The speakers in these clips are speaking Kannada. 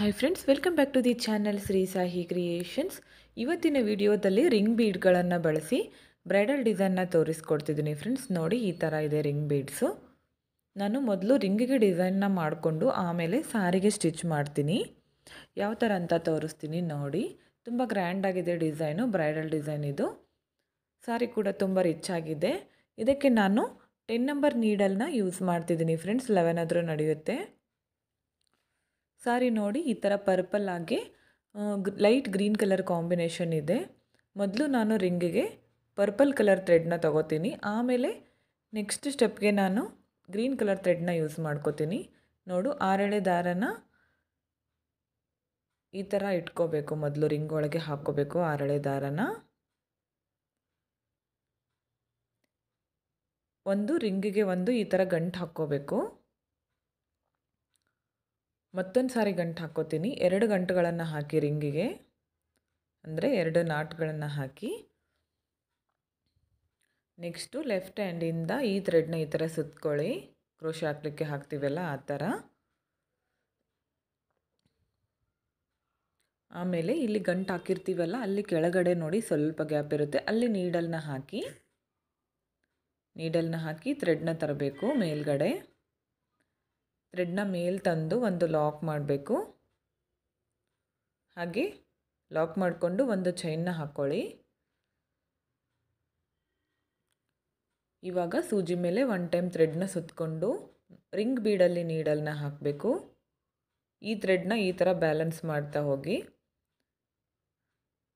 Hi friends, welcome back to the channel Shri Sahi creations. ಇವತ್ತಿನ ವಿಡಿಯೋದಲ್ಲಿ ರಿಂಗ್ ಬೀಡ್ಗಳನ್ನು ಬಳಸಿ ಬ್ರೈಡಲ್ ಡಿಸೈನ್ನ ತೋರಿಸ್ಕೊಡ್ತಿದ್ದೀನಿ ಫ್ರೆಂಡ್ಸ್. ನೋಡಿ, ಈ ಥರ ಇದೆ ರಿಂಗ್ ಬೀಡ್ಸು. ನಾನು ಮೊದಲು ರಿಂಗಿಗೆ ಡಿಸೈನ್ನ ಮಾಡಿಕೊಂಡು ಆಮೇಲೆ ಸಾರಿಗೆ ಸ್ಟಿಚ್ ಮಾಡ್ತೀನಿ. ಯಾವ ಥರ ಅಂತ ತೋರಿಸ್ತೀನಿ ನೋಡಿ. ತುಂಬ ಗ್ರ್ಯಾಂಡಾಗಿದೆ ಡಿಸೈನು, ಬ್ರೈಡಲ್ ಡಿಸೈನ್ ಇದು. ಸಾರಿ ಕೂಡ ತುಂಬ ರಿಚ್ ಆಗಿದೆ. ಇದಕ್ಕೆ ನಾನು 10 ನಂಬರ್ ನೀಡಲ್ನ ಯೂಸ್ ಮಾಡ್ತಿದ್ದೀನಿ ಫ್ರೆಂಡ್ಸ್. 11 ಆದರೂ ನಡೆಯುತ್ತೆ. ಸಾರಿ ನೋಡಿ, ಈ ಥರ ಪರ್ಪಲ್ ಆಗಿ ಲೈಟ್ ಗ್ರೀನ್ ಕಲರ್ ಕಾಂಬಿನೇಷನ್ ಇದೆ. ಮೊದಲು ನಾನು ರಿಂಗಿಗೆ ಪರ್ಪಲ್ ಕಲರ್ ಥ್ರೆಡ್ನ ತಗೋತೀನಿ. ಆಮೇಲೆ ನೆಕ್ಸ್ಟ್ ಸ್ಟೆಪ್ಗೆ ನಾನು ಗ್ರೀನ್ ಕಲರ್ ಥ್ರೆಡ್ನ ಯೂಸ್ ಮಾಡ್ಕೋತೀನಿ. ನೋಡು, 6 ಎಳೆ ದಾರನ ಈ ಥರ ಇಟ್ಕೋಬೇಕು. ಮೊದಲು ರಿಂಗ್ ಒಳಗೆ ಹಾಕ್ಕೋಬೇಕು 6 ಎಳೆ ದಾರನ. ಒಂದು ರಿಂಗಿಗೆ ಒಂದು ಈ ಥರ ಗಂಟು ಹಾಕ್ಕೋಬೇಕು. ಮತ್ತೊಂದು ಸಾರಿ ಗಂಟು ಹಾಕ್ಕೋತೀನಿ. 2 ಗಂಟುಗಳನ್ನು ಹಾಕಿ ರಿಂಗಿಗೆ, ಅಂದರೆ 2 ನಾಟ್ಗಳನ್ನು ಹಾಕಿ. ನೆಕ್ಸ್ಟು ಲೆಫ್ಟ್ ಹ್ಯಾಂಡಿಂದ ಈ ಥ್ರೆಡ್ನ ಈ ಥರ ಸುತ್ಕೊಳ್ಳಿ. ಕ್ರೋಶೆ ಹಾಕಲಿಕ್ಕೆ ಹಾಕ್ತೀವಲ್ಲ ಆ ಥರ. ಆಮೇಲೆ ಇಲ್ಲಿ ಗಂಟು ಹಾಕಿರ್ತೀವಲ್ಲ, ಅಲ್ಲಿ ಕೆಳಗಡೆ ನೋಡಿ ಸ್ವಲ್ಪ ಗ್ಯಾಪ್ ಇರುತ್ತೆ, ಅಲ್ಲಿ ನೀಡಲ್ನ ಹಾಕಿ ಥ್ರೆಡ್ನ ತರಬೇಕು. ಮೇಲ್ಗಡೆ ಥ್ರೆಡ್ನ ಮೇಲೆ ತಂದು ಒಂದು ಲಾಕ್ ಮಾಡಬೇಕು. ಹಾಗೆ ಲಾಕ್ ಮಾಡಿಕೊಂಡು ಒಂದು ಚೈನ್ನ ಹಾಕ್ಕೊಳ್ಳಿ. ಇವಾಗ ಸೂಜಿ ಮೇಲೆ 1 ಟೈಮ್ ಥ್ರೆಡ್ನ ಸುತ್ತಕೊಂಡು ರಿಂಗ್ ಬೀಡಲ್ಲಿ ನೀಡಲ್ನ ಹಾಕಬೇಕು. ಈ ಥ್ರೆಡ್ನ ಈ ಥರ ಬ್ಯಾಲೆನ್ಸ್ ಮಾಡ್ತಾ ಹೋಗಿ.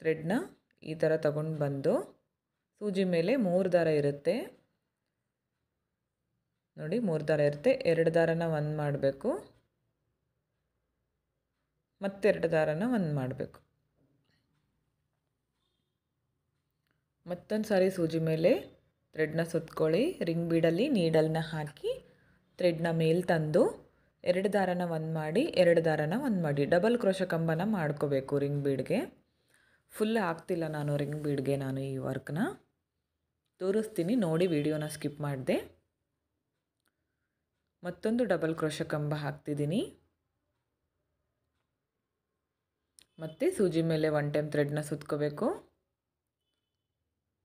ಥ್ರೆಡ್ನ ಈ ಥರ ತಗೊಂಡು ಬಂದು ಸೂಜಿ ಮೇಲೆ 3 ದಾರ ಇರುತ್ತೆ ನೋಡಿ, 3 ದಾರ ಇರುತ್ತೆ. 2 ದಾರನ 1 ಮಾಡಬೇಕು, ಮತ್ತೆ 2 ದಾರನ 1 ಮಾಡಬೇಕು. ಮತ್ತೊಂದು ಸಾರಿ ಸೂಜಿ ಮೇಲೆ ಥ್ರೆಡ್ನ ಸುತ್ಕೊಳ್ಳಿ. ರಿಂಗ್ ಬೀಡಲ್ಲಿ ನೀಡಲ್ನ ಹಾಕಿ ಥ್ರೆಡ್ನ ಮೇಲೆ ತಂದು 2 ದಾರನ 1 ಮಾಡಿ, 2 ದಾರನ 1 ಮಾಡಿ. ಡಬಲ್ ಕ್ರೋಶೆ ಕಂಬನ ಮಾಡ್ಕೋಬೇಕು ರಿಂಗ್ ಬೀಡ್ಗೆ. ಫುಲ್ ಆಗ್ತಿಲ್ಲ ನಾನು ರಿಂಗ್ ಬೀಡ್ಗೆ. ನಾನು ಈ ವರ್ಕ್ನ ತೋರಿಸ್ತೀನಿ ನೋಡಿ, ವಿಡಿಯೋನ ಸ್ಕಿಪ್ ಮಾಡಿದೆ. ಮತ್ತೊಂದು ಡಬಲ್ ಕ್ರೋಶೆ ಕಂಬ ಹಾಕ್ತಿದ್ದೀನಿ. ಮತ್ತು ಸೂಜಿ ಮೇಲೆ 1 ಟೈಮ್ ಥ್ರೆಡ್ನ ಸುತ್ಕೋಬೇಕು.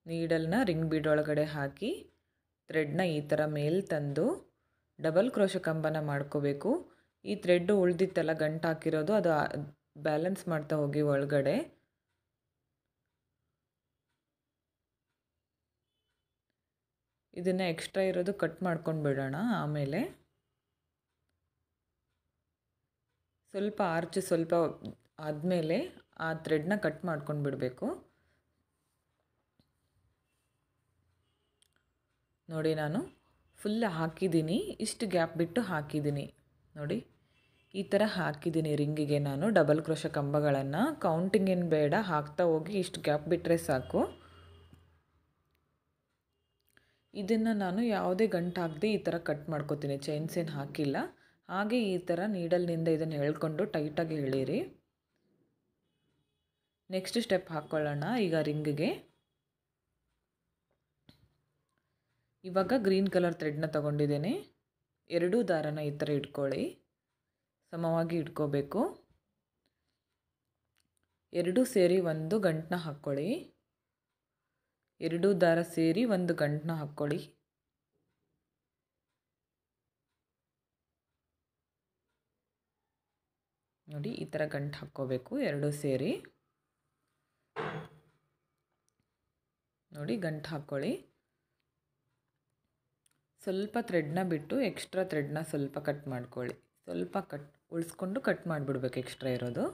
ನೀಡಲ್ನ ರಿಂಗ್ ಬೀಡ್ ಒಳಗಡೆ ಹಾಕಿ ಥ್ರೆಡ್ನ ಈ ಥರ ಮೇಲೆ ತಂದು ಡಬಲ್ ಕ್ರೋಶೆ ಕಂಬನ ಮಾಡ್ಕೋಬೇಕು. ಈ ಥ್ರೆಡ್ ಉಳ್ದಿತ್ತಲ್ಲ ಗಂಟು ಹಾಕಿರೋದು, ಅದು ಬ್ಯಾಲೆನ್ಸ್ ಮಾಡ್ತಾ ಹೋಗಿ ಒಳಗಡೆ. ಇದನ್ನು ಎಕ್ಸ್ಟ್ರಾ ಇರೋದು ಕಟ್ ಮಾಡ್ಕೊಂಡು ಬಿಡೋಣ. ಆಮೇಲೆ ಸ್ವಲ್ಪ ಆರ್ಚ್ ಸ್ವಲ್ಪ ಆದಮೇಲೆ ಆ ಥ್ರೆಡ್ನ ಕಟ್ ಮಾಡ್ಕೊಂಡು ಬಿಡಬೇಕು. ನೋಡಿ, ನಾನು ಫುಲ್ ಹಾಕಿದ್ದೀನಿ, ಇಷ್ಟು ಗ್ಯಾಪ್ ಬಿಟ್ಟು ಹಾಕಿದ್ದೀನಿ ನೋಡಿ. ಈ ಥರ ಹಾಕಿದ್ದೀನಿ ರಿಂಗಿಗೆ ನಾನು ಡಬಲ್ ಕ್ರೋಶೆ ಕಂಬಗಳನ್ನು. ಕೌಂಟಿಂಗ್ ಏನು ಬೇಡ, ಹಾಕ್ತಾ ಹೋಗಿ ಇಷ್ಟು ಗ್ಯಾಪ್ ಬಿಟ್ಟರೆ ಸಾಕು. ಇದನ್ನು ನಾನು ಯಾವುದೇ ಗಂಟು ಹಾಕದೆ ಈ ಥರ ಕಟ್ ಮಾಡ್ಕೋತೀನಿ. ಚೈನ್ಸ್ ಏನು ಹಾಕಿಲ್ಲ. ಹಾಗೆ ಈ ಥರ ನೀಡಲ್ನಿಂದ ಇದನ್ನು ಎಳ್ಕೊಂಡು ಟೈಟಾಗಿ ಎಳೀರಿ. ನೆಕ್ಸ್ಟ್ ಸ್ಟೆಪ್ ಹಾಕ್ಕೊಳ್ಳೋಣ ಈಗ ರಿಂಗಿಗೆ. ಇವಾಗ ಗ್ರೀನ್ ಕಲರ್ ಥ್ರೆಡ್ನ ತಗೊಂಡಿದ್ದೇನೆ. 2 ದಾರನ ಈ ಥರ ಇಟ್ಕೊಳ್ಳಿ, ಸಮವಾಗಿ ಇಟ್ಕೋಬೇಕು. 2 ಸೇರಿ ಒಂದು ಗಂಟನ್ನ ಹಾಕ್ಕೊಳ್ಳಿ. 2 ದಾರ ಸೇರಿ ಒಂದು ಗಂಟನ್ನ ಹಾಕ್ಕೊಳ್ಳಿ. ನೋಡಿ, ಈ ಥರ ಗಂಟು ಹಾಕ್ಕೋಬೇಕು 2 ಸೇರಿ. ನೋಡಿ, ಗಂಟು ಹಾಕ್ಕೊಳ್ಳಿ. ಸ್ವಲ್ಪ ಥ್ರೆಡ್ನ ಬಿಟ್ಟು ಎಕ್ಸ್ಟ್ರಾ ಥ್ರೆಡ್ನ ಸ್ವಲ್ಪ ಕಟ್ ಮಾಡ್ಕೊಳ್ಳಿ. ಸ್ವಲ್ಪ ಉಳಿಸ್ಕೊಂಡು ಕಟ್ ಮಾಡಿಬಿಡ್ಬೇಕು ಎಕ್ಸ್ಟ್ರಾ ಇರೋದು.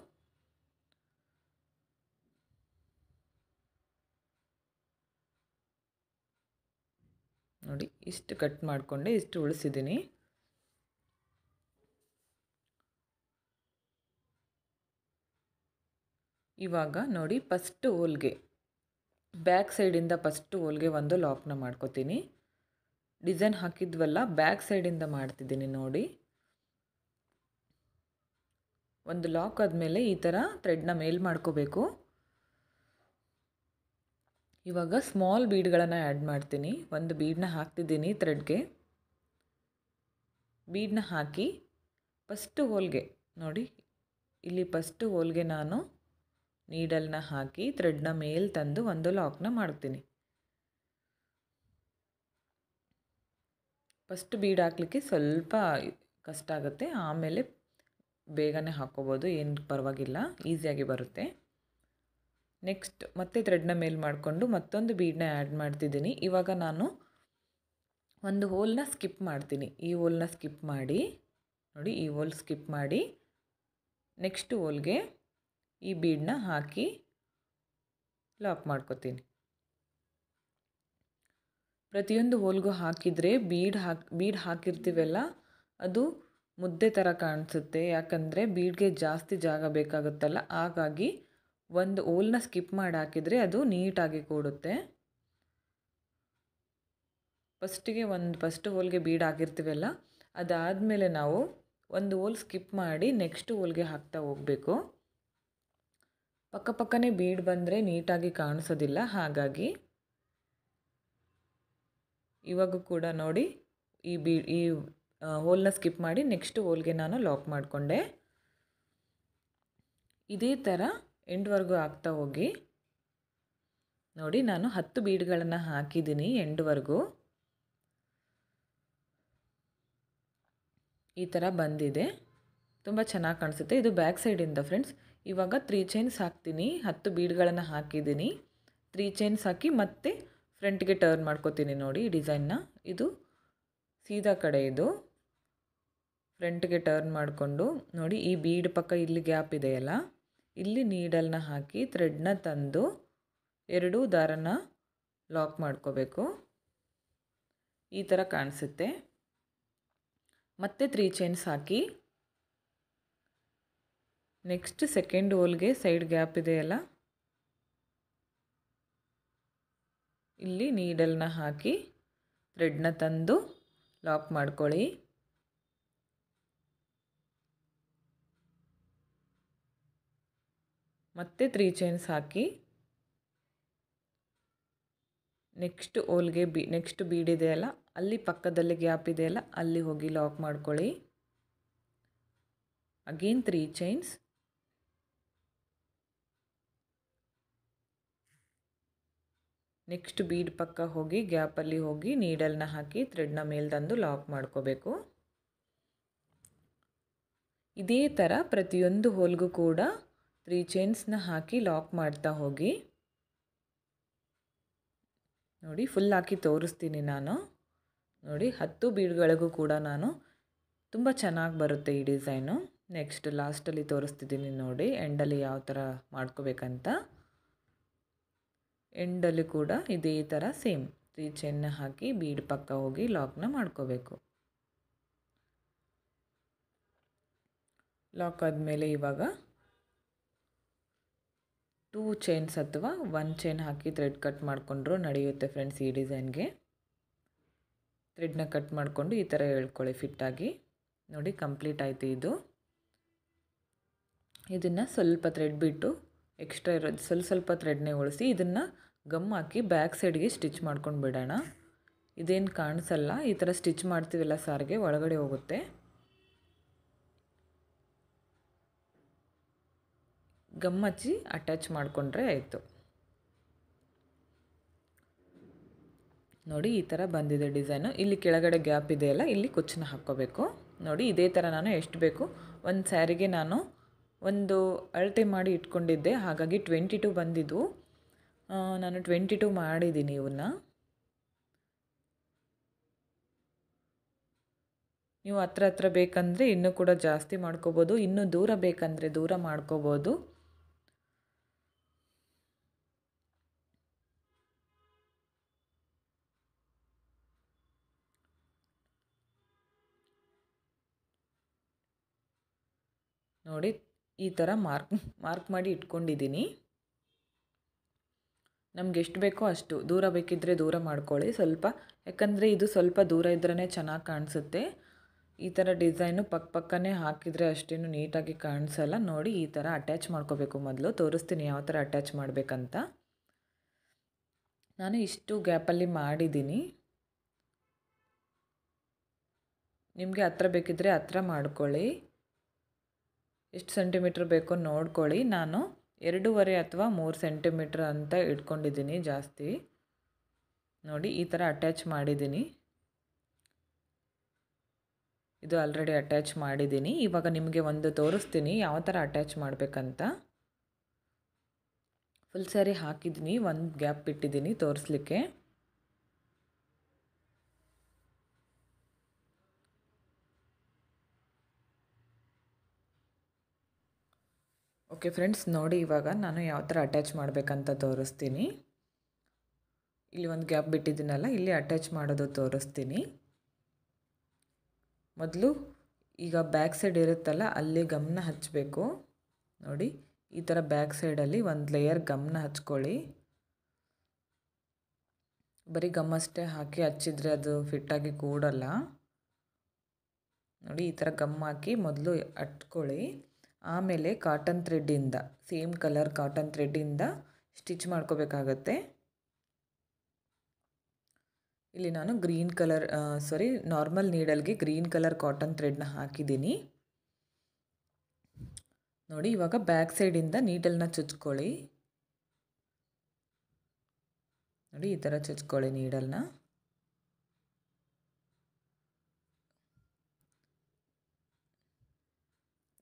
ನೋಡಿ, ಇಷ್ಟು ಕಟ್ ಮಾಡಿಕೊಂಡೆ, ಇಷ್ಟು ಉಳಿಸಿದ್ದೀನಿ. ಇವಾಗ ನೋಡಿ, ಫಸ್ಟ್ ಹೋಲ್ಗೆ ಬ್ಯಾಕ್ ಸೈಡಿಂದ ಫಸ್ಟ್ ಹೋಲ್ಗೆ ಒಂದು ಲಾಕ್ನ ಮಾಡ್ಕೋತೀನಿ. ಡಿಸೈನ್ ಹಾಕಿದ್ವಲ್ಲ, ಬ್ಯಾಕ್ ಸೈಡಿಂದ ಮಾಡ್ತಿದ್ದೀನಿ ನೋಡಿ. ಒಂದು ಲಾಕ್ ಆದಮೇಲೆ ಈ ಥರ ಥ್ರೆಡ್ನ ಮೇಲ್ ಮಾಡ್ಕೋಬೇಕು. ಇವಾಗ ಸ್ಮಾಲ್ ಬೀಡ್ಗಳನ್ನು ಆ್ಯಡ್ ಮಾಡ್ತೀನಿ. ಒಂದು ಬೀಡನ್ನ ಹಾಕ್ತಿದ್ದೀನಿ ಥ್ರೆಡ್ಗೆ. ಬೀಡನ್ನ ಹಾಕಿ ಫಸ್ಟ್ ಹೋಲ್ಗೆ ನೋಡಿ ಇಲ್ಲಿ ಫಸ್ಟು ಹೋಲ್ಗೆ ನಾನು ನೀಡಲ್ನ ಹಾಕಿ ಥ್ರೆಡ್ನ ಮೇಲೆ ತಂದು ಒಂದು ಲಾಕ್ನ ಮಾಡ್ತೀನಿ. ಫಸ್ಟ್ ಬೀಡ್ ಹಾಕಲಿಕ್ಕೆ ಸ್ವಲ್ಪ ಕಷ್ಟ ಆಗುತ್ತೆ, ಆಮೇಲೆ ಬೇಗನೆ ಹಾಕ್ಕೋಬೋದು, ಏನು ಪರವಾಗಿಲ್ಲ, ಈಸಿಯಾಗಿ ಬರುತ್ತೆ. ನೆಕ್ಸ್ಟ್ ಮತ್ತೆ ಥ್ರೆಡ್ನ ಮೇಲೆ ಮಾಡಿಕೊಂಡು ಮತ್ತೊಂದು ಬೀಡನ್ನ ಆ್ಯಡ್ ಮಾಡ್ತಿದ್ದೀನಿ. ಇವಾಗ ನಾನು ಒಂದು ಹೋಲ್ನ ಸ್ಕಿಪ್ ಮಾಡ್ತೀನಿ. ಈ ಹೋಲ್ನ ಸ್ಕಿಪ್ ಮಾಡಿ ನೋಡಿ, ಈ ಹೋಲ್ ಸ್ಕಿಪ್ ಮಾಡಿ ನೆಕ್ಸ್ಟ್ ಹೋಲ್ಗೆ ಈ ಬೀಡನ್ನ ಹಾಕಿ ಲಾಕ್ ಮಾಡ್ಕೊತೀನಿ. ಪ್ರತಿಯೊಂದು ಹೋಲ್ಗೂ ಹಾಕಿದರೆ ಬೀಡ್ ಹಾಕಿರ್ತೀವಲ್ಲ ಅದು ಮುದ್ದೆ ಥರ ಕಾಣಿಸುತ್ತೆ. ಯಾಕಂದರೆ ಬೀಡ್ಗೆ ಜಾಸ್ತಿ ಜಾಗ ಬೇಕಾಗುತ್ತಲ್ಲ, ಹಾಗಾಗಿ ಒಂದು ಹೋಲ್ನ ಸ್ಕಿಪ್ ಮಾಡಿ ಹಾಕಿದರೆ ಅದು ನೀಟಾಗಿ ಕೂಡುತ್ತೆ. ಫಸ್ಟ್ ಹೋಲ್ಗೆ ಬೀಡ್ ಹಾಕಿರ್ತೀವಲ್ಲ, ಅದಾದಮೇಲೆ ನಾವು ಒಂದು ಹೋಲ್ ಸ್ಕಿಪ್ ಮಾಡಿ ನೆಕ್ಸ್ಟ್ ಹೋಲ್ಗೆ ಹಾಕ್ತಾ ಹೋಗಬೇಕು. ಪಕ್ಕಪಕ್ಕನೇ ಬೀಡ್ ಬಂದರೆ ನೀಟಾಗಿ ಕಾಣಿಸೋದಿಲ್ಲ. ಹಾಗಾಗಿ ಇವಾಗ ಕೂಡ ನೋಡಿ, ಈ ಹೋಲ್ನ ಸ್ಕಿಪ್ ಮಾಡಿ ನೆಕ್ಸ್ಟ್ ಹೋಲ್ಗೆ ನಾನು ಲಾಕ್ ಮಾಡಿಕೊಂಡೆ. ಇದೇ ಥರ ಎಂಡ್ವರೆಗೂ ಹಾಕ್ತಾ ಹೋಗಿ. ನೋಡಿ, ನಾನು 10 ಬೀಡ್ಗಳನ್ನು ಹಾಕಿದ್ದೀನಿ ಎಂಡ್ವರೆಗೂ. ಈ ಥರ ಬಂದಿದೆ, ತುಂಬ ಚೆನ್ನಾಗಿ ಕಾಣಿಸುತ್ತೆ. ಇದು ಬ್ಯಾಕ್ ಸೈಡಿಂದ ಫ್ರೆಂಡ್ಸ್. ಇವಾಗ 3 ಚೈನ್ಸ್ ಹಾಕ್ತೀನಿ. 10 ಬೀಡ್ಗಳನ್ನು ಹಾಕಿದ್ದೀನಿ, 3 ಚೈನ್ಸ್ ಹಾಕಿ ಮತ್ತೆ ಫ್ರಂಟ್ಗೆ ಟರ್ನ್ ಮಾಡ್ಕೋತೀನಿ. ನೋಡಿ ಈ ಡಿಸೈನ್ನ, ಇದು ಸೀದಾ ಕಡೆ, ಇದು ಫ್ರಂಟ್ಗೆ ಟರ್ನ್ ಮಾಡಿಕೊಂಡು ನೋಡಿ, ಈ ಬೀಡ್ ಪಕ್ಕ ಇಲ್ಲಿ ಗ್ಯಾಪ್ ಇದೆಯಲ್ಲ, ಇಲ್ಲಿ ನೀಡಲ್ನ ಹಾಕಿ ಥ್ರೆಡ್ನ ತಂದು 2 ದಾರನ ಲಾಕ್ ಮಾಡ್ಕೋಬೇಕು. ಈ ಥರ ಕಾಣಿಸುತ್ತೆ. ಮತ್ತೆ 3 ಚೈನ್ಸ್ ಹಾಕಿ ನೆಕ್ಸ್ಟ್ ಸೆಕೆಂಡ್ ಹೋಲ್ಗೆ ಸೈಡ್ ಗ್ಯಾಪ್ ಇದೆಯಲ್ಲ, ಇಲ್ಲಿ ನೀಡಲ್ನ ಹಾಕಿ ಥ್ರೆಡ್ನ ತಂದು ಲಾಕ್ ಮಾಡ್ಕೊಳ್ಳಿ. ಮತ್ತೆ 3 ಚೈನ್ಸ್ ಹಾಕಿ ನೆಕ್ಸ್ಟ್ ಹೋಲ್ಗೆ ನೆಕ್ಸ್ಟ್ ಬೀಡ್ ಇದೆಯಲ್ಲ, ಅಲ್ಲಿ ಪಕ್ಕದಲ್ಲಿ ಗ್ಯಾಪ್ ಇದೆಯಲ್ಲ, ಅಲ್ಲಿ ಹೋಗಿ ಲಾಕ್ ಮಾಡ್ಕೊಳ್ಳಿ. ಅಗೇನ್ 3 ಚೈನ್ಸ್, ನೆಕ್ಸ್ಟ್ ಬೀಡ್ ಪಕ್ಕ ಹೋಗಿ ಗ್ಯಾಪಲ್ಲಿ ಹೋಗಿ ನೀಡಲ್ನ ಹಾಕಿ ಥ್ರೆಡ್ನ ಮೇಲೆ ತಂದು ಲಾಕ್ ಮಾಡ್ಕೋಬೇಕು. ಇದೇ ಥರ ಪ್ರತಿಯೊಂದು ಹೋಲ್ಗೂ ಕೂಡ 3 ಚೈನ್ಸ್ನ ಹಾಕಿ ಲಾಕ್ ಮಾಡ್ತಾ ಹೋಗಿ. ನೋಡಿ, ಫುಲ್ ಹಾಕಿ ತೋರಿಸ್ತೀನಿ ನಾನು. ನೋಡಿ, 10 ಬೀಡ್ಗಳಿಗೂ ಕೂಡ ನಾನು ತುಂಬ ಚೆನ್ನಾಗಿ ಬರುತ್ತೆ ಈ ಡಿಸೈನು. ನೆಕ್ಸ್ಟ್ ಲಾಸ್ಟಲ್ಲಿ ತೋರಿಸ್ತಿದ್ದೀನಿ ನೋಡಿ, ಎಂಡಲ್ಲಿ ಯಾವ ಥರ ಮಾಡ್ಕೋಬೇಕಂತ. ಎಂಡಲ್ಲಿ ಕೂಡ ಇದೇ ಥರ ಸೇಮ್ 3 ಚೈನ್ನ ಹಾಕಿ ಬೀಡ್ ಪಕ್ಕ ಹೋಗಿ ಲಾಕ್ನ ಮಾಡ್ಕೋಬೇಕು. ಲಾಕ್ ಆದಮೇಲೆ ಇವಾಗ 2 ಚೈನ್ಸ್ ಅಥವಾ 1 ಚೈನ್ ಹಾಕಿ ಥ್ರೆಡ್ ಕಟ್ ಮಾಡಿಕೊಂಡ್ರೂ ನಡೆಯುತ್ತೆ ಫ್ರೆಂಡ್ಸ್. ಈ ಡಿಸೈನ್ಗೆ ಥ್ರೆಡ್ನ ಕಟ್ ಮಾಡಿಕೊಂಡು ಈ ಥರ ಎಳ್ಕೊಳ್ಳಿ ಫಿಟ್ಟಾಗಿ. ನೋಡಿ, ಕಂಪ್ಲೀಟ್ ಆಯಿತು ಇದು. ಇದನ್ನು ಸ್ವಲ್ಪ ಥ್ರೆಡ್ ಬಿಟ್ಟು ಎಕ್ಸ್ಟ್ರಾ ಇರೋದು ಸ್ವಲ್ಪ ಥ್ರೆಡ್ನೇ ಉಳಿಸಿ ಇದನ್ನು ಗಮ್ ಹಾಕಿ ಬ್ಯಾಕ್ ಸೈಡ್ಗೆ ಸ್ಟಿಚ್ ಮಾಡ್ಕೊಂಡು ಬಿಡೋಣ. ಇದೇನು ಕಾಣಿಸಲ್ಲ, ಈ ಥರ ಸ್ಟಿಚ್ ಮಾಡ್ತೀವಲ್ಲ ಸಾರಿಗೆ ಒಳಗಡೆ ಹೋಗುತ್ತೆ. ಗಮ್ ಹಚ್ಚಿ ಅಟ್ಯಾಚ್ ಮಾಡಿಕೊಂಡ್ರೆ ಆಯಿತು. ನೋಡಿ, ಈ ಥರ ಬಂದಿದೆ ಡಿಸೈನು. ಇಲ್ಲಿ ಕೆಳಗಡೆ ಗ್ಯಾಪ್ ಇದೆಯಲ್ಲ, ಇಲ್ಲಿ ಕುಚ್ಚನ್ನ ಹಾಕ್ಕೋಬೇಕು. ನೋಡಿ, ಇದೇ ಥರ ನಾನು ಎಷ್ಟು ಬೇಕು ಒಂದು ಸ್ಯಾರಿಗೆ ನಾನು ಒಂದು ಅಳತೆ ಮಾಡಿ ಇಟ್ಕೊಂಡಿದ್ದೆ, ಹಾಗಾಗಿ 22 ಬಂದಿದ್ದು. ನಾನು 22 ಮಾಡಿದ್ದೀನಿ ಇವನ್ನ. ನೀವು ಹತ್ರ ಬೇಕಂದರೆ ಇನ್ನೂ ಕೂಡ ಜಾಸ್ತಿ ಮಾಡ್ಕೋಬೋದು, ಇನ್ನೂ ದೂರ ಬೇಕಂದರೆ ದೂರ ಮಾಡ್ಕೋಬೋದು. ನೋಡಿ, ಈ ಥರ ಮಾರ್ಕ್ ಮಾಡಿ ಇಟ್ಕೊಂಡಿದ್ದೀನಿ. ನಮ್ಗೆ ಎಷ್ಟು ಬೇಕೋ ಅಷ್ಟು, ದೂರ ಬೇಕಿದ್ದರೆ ದೂರ ಮಾಡ್ಕೊಳ್ಳಿ ಸ್ವಲ್ಪ, ಯಾಕಂದರೆ ಇದು ಸ್ವಲ್ಪ ದೂರ ಇದ್ರೇ ಚೆನ್ನಾಗಿ ಕಾಣಿಸುತ್ತೆ. ಈ ಥರ ಡಿಸೈನು ಪಕ್ಕನೇ ಹಾಕಿದರೆ ಅಷ್ಟೇನು ನೀಟಾಗಿ ಕಾಣಿಸಲ್ಲ. ನೋಡಿ, ಈ ಥರ ಅಟ್ಯಾಚ್ ಮಾಡ್ಕೋಬೇಕು. ಮೊದಲು ತೋರಿಸ್ತೀನಿ ಯಾವ ಥರ ಅಟ್ಯಾಚ್ ಮಾಡಬೇಕಂತ. ನಾನು ಇಷ್ಟು ಗ್ಯಾಪಲ್ಲಿ ಮಾಡಿದ್ದೀನಿ. ನಿಮಗೆ ಹತ್ರ ಬೇಕಿದ್ದರೆ ಹತ್ರ ಮಾಡ್ಕೊಳ್ಳಿ, ಎಷ್ಟು ಸೆಂಟಿಮೀಟ್ರ್ ಬೇಕೋ ನೋಡ್ಕೊಳ್ಳಿ. ನಾನು 2.5 ಅಥವಾ 3 ಸೆಂಟಿಮೀಟ್ರ್ ಅಂತ ಇಟ್ಕೊಂಡಿದ್ದೀನಿ ಜಾಸ್ತಿ. ನೋಡಿ ಈ ಥರ ಅಟ್ಯಾಚ್ ಮಾಡಿದ್ದೀನಿ. ಇದು ಆಲ್ರೆಡಿ ಅಟ್ಯಾಚ್ ಮಾಡಿದ್ದೀನಿ. ಇವಾಗ ನಿಮಗೆ ಒಂದು ತೋರಿಸ್ತೀನಿ ಯಾವ ಥರ ಅಟ್ಯಾಚ್ ಮಾಡಬೇಕಂತ. ಫುಲ್ ಸ್ಯಾರಿ ಹಾಕಿದ್ದೀನಿ, ಒಂದು ಗ್ಯಾಪ್ ಬಿಟ್ಟಿದ್ದೀನಿ ತೋರಿಸ್ಲಿಕ್ಕೆ. ಓಕೆ ಫ್ರೆಂಡ್ಸ್, ನೋಡಿ ಇವಾಗ ನಾನು ಯಾವ ಥರ ಅಟ್ಯಾಚ್ ಮಾಡಬೇಕಂತ ತೋರಿಸ್ತೀನಿ. ಇಲ್ಲಿ ಒಂದು ಗ್ಯಾಪ್ ಬಿಟ್ಟಿದ್ದೀನಲ್ಲ, ಇಲ್ಲಿ ಅಟ್ಯಾಚ್ ಮಾಡೋದು ತೋರಿಸ್ತೀನಿ. ಮೊದಲು ಈಗ ಬ್ಯಾಕ್ ಸೈಡ್ ಇರುತ್ತಲ್ಲ ಅಲ್ಲಿ ಗಮನ ಹಚ್ಚಬೇಕು. ನೋಡಿ ಈ ಥರ ಬ್ಯಾಕ್ ಸೈಡಲ್ಲಿ ಒಂದು ಲೇಯರ್ ಗಮನ ಹಚ್ಕೊಳ್ಳಿ. ಬರೀ ಗಮ್ ಅಷ್ಟೇ ಹಾಕಿ ಹಚ್ಚಿದರೆ ಅದು ಫಿಟ್ಟಾಗಿ ಕೂಡಲ್ಲ. ನೋಡಿ ಈ ಥರ ಗಮ್ ಹಾಕಿ ಮೊದಲು ಅಟ್ಕೊಳ್ಳಿ. ಆಮೇಲೆ ಕಾಟನ್ ಥ್ರೆಡ್ಡಿಂದ, ಸೇಮ್ ಕಲರ್ ಕಾಟನ್ ಥ್ರೆಡ್ಡಿಂದ ಸ್ಟಿಚ್ ಮಾಡ್ಕೋಬೇಕಾಗತ್ತೆ. ಇಲ್ಲಿ ನಾನು ಗ್ರೀನ್ ಕಲರ್ ನಾರ್ಮಲ್ ನೀಡಲ್ಗೆ ಗ್ರೀನ್ ಕಲರ್ ಕಾಟನ್ ಥ್ರೆಡ್ನ ಹಾಕಿದ್ದೀನಿ. ನೋಡಿ ಇವಾಗ ಬ್ಯಾಕ್ ಸೈಡಿಂದ ನೀಡಲ್ನ ಚುಚ್ಕೊಳ್ಳಿ. ನೋಡಿ ಈ ಥರ ಚುಚ್ಕೊಳ್ಳಿ ನೀಡಲ್ನ.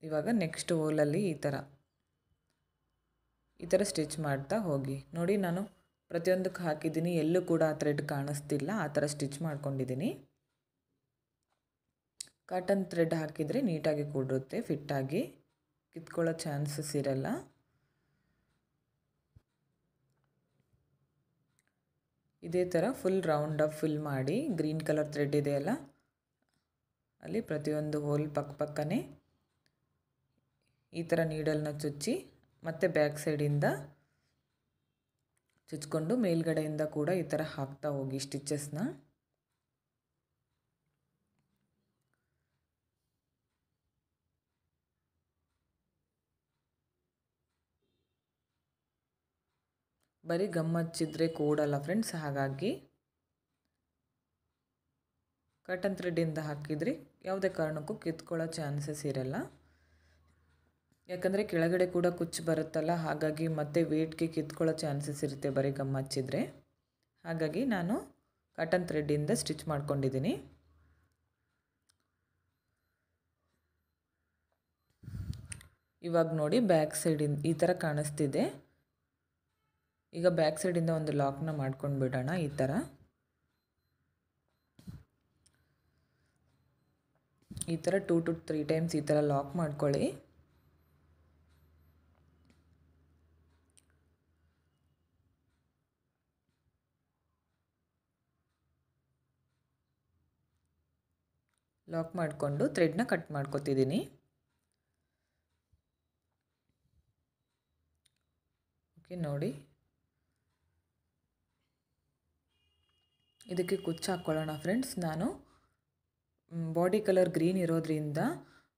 ಇವಾಗ ನೆಕ್ಸ್ಟ್ ಹೋಲಲ್ಲಿ ಈ ಥರ ಸ್ಟಿಚ್ ಮಾಡ್ತಾ ಹೋಗಿ. ನೋಡಿ ನಾನು ಪ್ರತಿಯೊಂದಕ್ಕೆ ಹಾಕಿದ್ದೀನಿ, ಎಲ್ಲೂ ಕೂಡ ಆ ಥ್ರೆಡ್ ಕಾಣಿಸ್ತಿಲ್ಲ. ಆ ಥರ ಸ್ಟಿಚ್ ಮಾಡ್ಕೊಂಡಿದ್ದೀನಿ. ಕಾಟನ್ ಥ್ರೆಡ್ ಹಾಕಿದರೆ ನೀಟಾಗಿ ಕೂಡುತ್ತೆ, ಫಿಟ್ಟಾಗಿ ಕಿತ್ಕೊಳ್ಳೋ ಚಾನ್ಸಸ್ ಇರಲ್ಲ. ಇದೇ ಥರ ಫುಲ್ ರೌಂಡ್ ಅಪ್ ಫಿಲ್ ಮಾಡಿ. ಗ್ರೀನ್ ಕಲರ್ ಥ್ರೆಡ್ ಇದೆಯಲ್ಲ ಅಲ್ಲಿ ಪ್ರತಿಯೊಂದು ಹೋಲ್ ಪಕ್ಕನೇ ಈ ಥರ ನೀಡಲ್ನ ಚುಚ್ಚಿ ಮತ್ತು ಬ್ಯಾಕ್ ಸೈಡಿಂದ ಚುಚ್ಕೊಂಡು ಮೇಲ್ಗಡೆಯಿಂದ ಕೂಡ ಈ ಥರ ಹಾಕ್ತಾ ಹೋಗಿ ಸ್ಟಿಚಸ್ನ. ಬರೀ ಗಮ್ ಹಚ್ಚಿದ್ರೆ ಕೂಡಲ್ಲ ಫ್ರೆಂಡ್ಸ್, ಹಾಗಾಗಿ ಕಾಟನ್ ಥ್ರೆಡ್ಡಿಂದ ಹಾಕಿದರೆ ಯಾವುದೇ ಕಾರಣಕ್ಕೂ ಕಿತ್ಕೊಳ್ಳೋ ಚಾನ್ಸಸ್ ಇರಲ್ಲ. ಯಾಕಂದರೆ ಕೆಳಗಡೆ ಕೂಡ ಕುಚ್ಚು ಬರುತ್ತಲ್ಲ, ಹಾಗಾಗಿ ಮತ್ತೆ ವೇಟ್ಗೆ ಕಿತ್ಕೊಳ್ಳೋ ಚಾನ್ಸಸ್ ಇರುತ್ತೆ ಬರೀ ಗಮ್ ಹಚ್ಚಿದರೆ. ಹಾಗಾಗಿ ನಾನು ಕಾಟನ್ ಥ್ರೆಡ್ಡಿಂದ ಸ್ಟಿಚ್ ಮಾಡ್ಕೊಂಡಿದ್ದೀನಿ. ಇವಾಗ ನೋಡಿ ಬ್ಯಾಕ್ ಸೈಡಿಂದ ಈ ಥರ ಕಾಣಿಸ್ತಿದೆ. ಈಗ ಬ್ಯಾಕ್ ಸೈಡಿಂದ ಒಂದು ಲಾಕ್ನ ಮಾಡ್ಕೊಂಡು ಬಿಡೋಣ. ಈ ಥರ ಈ ಥರ 2 to 3 ಟೈಮ್ಸ್ ಈ ಥರ ಲಾಕ್ ಮಾಡ್ಕೊಳ್ಳಿ. ಲಾಕ್ ಮಾಡಿಕೊಂಡು ಥ್ರೆಡ್ನ ಕಟ್ ಮಾಡ್ಕೊತಿದ್ದೀನಿ. ಓಕೆ ನೋಡಿ ಇದಕ್ಕೆ ಕುಚ್ಚು ಹಾಕ್ಕೊಳ್ಳೋಣ ಫ್ರೆಂಡ್ಸ್. ನಾನು ಬಾಡಿ ಕಲರ್ ಗ್ರೀನ್ ಇರೋದ್ರಿಂದ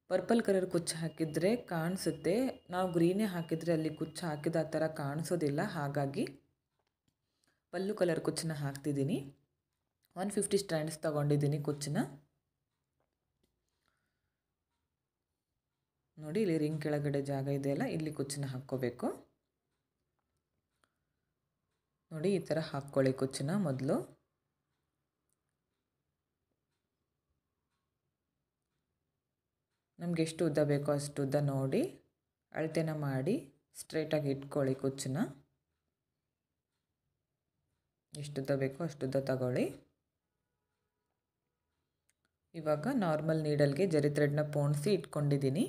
ಪರ್ಪಲ್ ಕಲರ್ ಕುಚ್ಚು ಹಾಕಿದರೆ ಕಾಣಿಸುತ್ತೆ. ನಾವು ಗ್ರೀನೇ ಹಾಕಿದರೆ ಅಲ್ಲಿ ಕುಚ್ಚು ಹಾಕಿದ ಆ ಥರ ಕಾಣಿಸೋದಿಲ್ಲ. ಹಾಗಾಗಿ ಪಲ್ಲು ಕಲರ್ ಕುಚ್ಚನ್ನ ಹಾಕ್ತಿದ್ದೀನಿ. 150 ಸ್ಟ್ಯಾಂಡ್ಸ್ ತೊಗೊಂಡಿದ್ದೀನಿ ಕುಚ್ಚನ್ನ. ನೋಡಿ ಇಲ್ಲಿ ರಿಂಗ್ ಕೆಳಗಡೆ ಜಾಗ ಇದೆಯಲ್ಲ, ಇಲ್ಲಿ ಕುಚ್ಚನ್ನ ಹಾಕ್ಕೋಬೇಕು. ನೋಡಿ ಈ ಥರ ಹಾಕ್ಕೊಳ್ಳಿ ಕುಚ್ಚನ್ನ ಮೊದಲು. ನಮಗೆ ಎಷ್ಟು ಉದ್ದ ಬೇಕೋ ಅಷ್ಟು ಉದ್ದ ನೋಡಿ ಅಳತೆನ ಮಾಡಿ ಸ್ಟ್ರೈಟಾಗಿ ಇಟ್ಕೊಳ್ಳಿ ಕುಚ್ಚನ್ನ. ಎಷ್ಟು ಉದ್ದ ಬೇಕೋ ಅಷ್ಟು ಉದ್ದ ತಗೊಳ್ಳಿ. ಇವಾಗ ನಾರ್ಮಲ್ ನೀಡಲ್ಗೆ ಜರಿ ಥ್ರೆಡ್ನ ಪೋಣಿಸಿ ಇಟ್ಕೊಂಡಿದ್ದೀನಿ.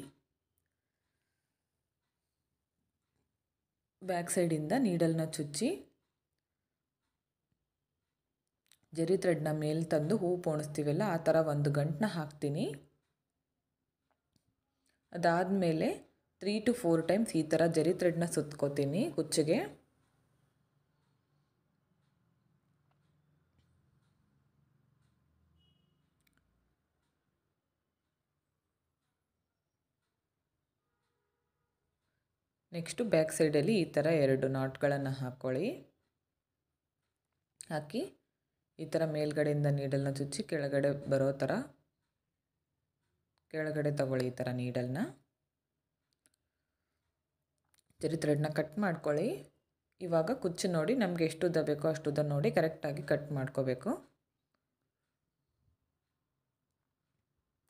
ಬ್ಯಾಕ್ ಸೈಡಿಂದ ನೀಡಲ್ನ ಚುಚ್ಚಿ ಜರಿ ಥ್ರೆಡ್ನ ಮೇಲೆ ತಂದು ಹೂವು ಪೋಣಿಸ್ತೀವಲ್ಲ ಆ ಥರ ಒಂದು ಗಂಟನ್ನ ಹಾಕ್ತೀನಿ. ಅದಾದಮೇಲೆ 3 to 4 ಟೈಮ್ಸ್ ಈ ಥರ ಜರಿ ಥ್ರೆಡ್ನ ಸುತ್ಕೋತೀನಿ ಕುಚ್ಚಿಗೆ. ನೆಕ್ಸ್ಟು ಬ್ಯಾಕ್ ಸೈಡಲ್ಲಿ ಈ ಥರ 2 ನಾಟ್ಗಳನ್ನು ಹಾಕ್ಕೊಳ್ಳಿ. ಹಾಕಿ ಈ ಥರ ಮೇಲ್ಗಡೆಯಿಂದ ನೀಡಲ್ನ ಚುಚ್ಚಿ ಕೆಳಗಡೆ ಬರೋ ಥರ ಕೆಳಗಡೆ ತಗೊಳ್ಳಿ ಈ ಥರ ನೀಡಲ್ನ. ಜರಿ ಥ್ರೆಡ್ನ ಕಟ್ ಮಾಡ್ಕೊಳ್ಳಿ. ಇವಾಗ ಕುಚ್ಚು ನೋಡಿ ನಮಗೆ ಎಷ್ಟು ಉದ್ದ ಬೇಕೋ ಅಷ್ಟು ಉದ್ದ ನೋಡಿ ಕರೆಕ್ಟಾಗಿ ಕಟ್ ಮಾಡ್ಕೋಬೇಕು.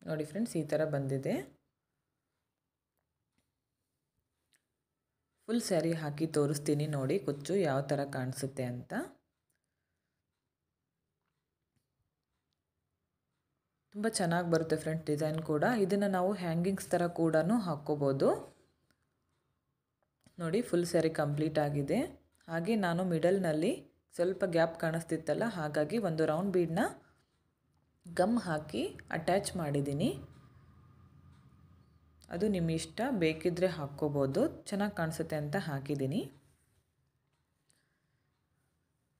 ನೋಡಿ ಫ್ರೆಂಡ್ಸ್, ಈ ಥರ ಬಂದಿದೆ. ಫುಲ್ ಸ್ಯಾರಿ ಹಾಕಿ ತೋರಿಸ್ತೀನಿ ನೋಡಿ ಕುಚ್ಚು ಯಾವ ಥರ ಕಾಣಿಸುತ್ತೆ ಅಂತ. ತುಂಬ ಚೆನ್ನಾಗಿ ಬರುತ್ತೆ ಫ್ರೆಂಡ್ಸ್ ಡಿಸೈನ್ ಕೂಡ. ಇದನ್ನು ನಾವು ಹ್ಯಾಂಗಿಂಗ್ಸ್ ಥರ ಕೂಡ ಹಾಕ್ಕೋಬೋದು. ನೋಡಿ ಫುಲ್ ಸ್ಯಾರಿ ಕಂಪ್ಲೀಟ್ ಆಗಿದೆ. ಹಾಗೆ ನಾನು ಮಿಡಲ್ನಲ್ಲಿ ಸ್ವಲ್ಪ ಗ್ಯಾಪ್ ಕಾಣಿಸ್ತಿತ್ತಲ್ಲ, ಹಾಗಾಗಿ ಒಂದು ರೌಂಡ್ ಬೀಡನ್ನ ಗಮ್ ಹಾಕಿ ಅಟ್ಯಾಚ್ ಮಾಡಿದ್ದೀನಿ. ಅದು ನಿಮ್ಮ ಇಷ್ಟ, ಬೇಕಿದ್ದರೆ ಹಾಕ್ಕೋಬೋದು. ಚೆನ್ನಾಗಿ ಕಾಣಿಸುತ್ತೆ ಅಂತ ಹಾಕಿದ್ದೀನಿ.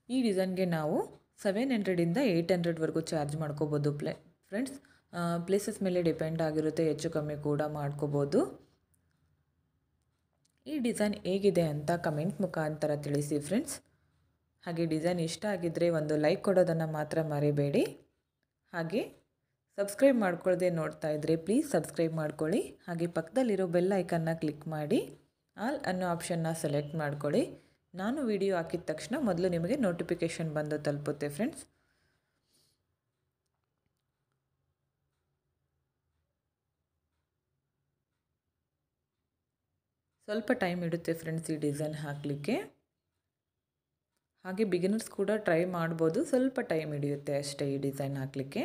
ಈ ಡಿಸೈನ್ಗೆ ನಾವು 700ಇಂದ 800ವರೆಗೂ ಚಾರ್ಜ್ ಮಾಡ್ಕೋಬೋದು ಫ್ರೆಂಡ್ಸ್. ಪ್ಲೇಸಸ್ ಮೇಲೆ ಡಿಪೆಂಡ್ ಆಗಿರುತ್ತೆ, ಹೆಚ್ಚು ಕಮ್ಮಿ ಕೂಡ ಮಾಡ್ಕೋಬೋದು. ಈ ಡಿಸೈನ್ ಹೇಗಿದೆ ಅಂತ ಕಮೆಂಟ್ ಮುಖಾಂತರ ತಿಳಿಸಿ ಫ್ರೆಂಡ್ಸ್. ಹಾಗೆ ಡಿಸೈನ್ ಇಷ್ಟ ಆಗಿದ್ದರೆ ಒಂದು ಲೈಕ್ ಕೊಡೋದನ್ನು ಮಾತ್ರ ಮರಿಬೇಡಿ. ಹಾಗೆ ಸಬ್ಸ್ಕ್ರೈಬ್ ಮಾಡ್ಕೊಳ್ಳದೆ ನೋಡ್ತಾ ಇದ್ದರೆ ಪ್ಲೀಸ್ ಸಬ್ಸ್ಕ್ರೈಬ್ ಮಾಡ್ಕೊಳ್ಳಿ. ಹಾಗೆ ಪಕ್ಕದಲ್ಲಿರೋ ಬೆಲ್ ಐಕನ್ನ ಕ್ಲಿಕ್ ಮಾಡಿ ಆಲ್ ಅನ್ನೋ ಆಪ್ಷನ್ನ ಸೆಲೆಕ್ಟ್ ಮಾಡ್ಕೊಳ್ಳಿ. ನಾನು ವಿಡಿಯೋ ಹಾಕಿದ ತಕ್ಷಣ ಮೊದಲು ನಿಮಗೆ ನೋಟಿಫಿಕೇಷನ್ ಬಂದು ತಲುಪುತ್ತೆ ಫ್ರೆಂಡ್ಸ್. ಸ್ವಲ್ಪ ಟೈಮ್ ಇಡುತ್ತೆ ಫ್ರೆಂಡ್ಸ್ ಈ ಡಿಸೈನ್ ಹಾಕಲಿಕ್ಕೆ. ಹಾಗೆ ಬಿಗಿನರ್ಸ್ ಕೂಡ ಟ್ರೈ ಮಾಡ್ಬೋದು, ಸ್ವಲ್ಪ ಟೈಮ್ ಹಿಡಿಯುತ್ತೆ ಅಷ್ಟೇ ಈ ಡಿಸೈನ್ ಹಾಕಲಿಕ್ಕೆ.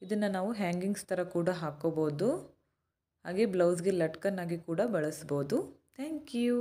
ಇದನ್ನು ನಾವು ಹ್ಯಾಂಗಿಂಗ್ಸ್ ಥರ ಕೂಡ ಹಾಕ್ಕೋಬೋದು. ಹಾಗೆ ಬ್ಲೌಸ್ಗೆ ಲಟ್ಕನ್ನಾಗಿ ಕೂಡ ಬಳಸ್ಬೋದು. Thank you.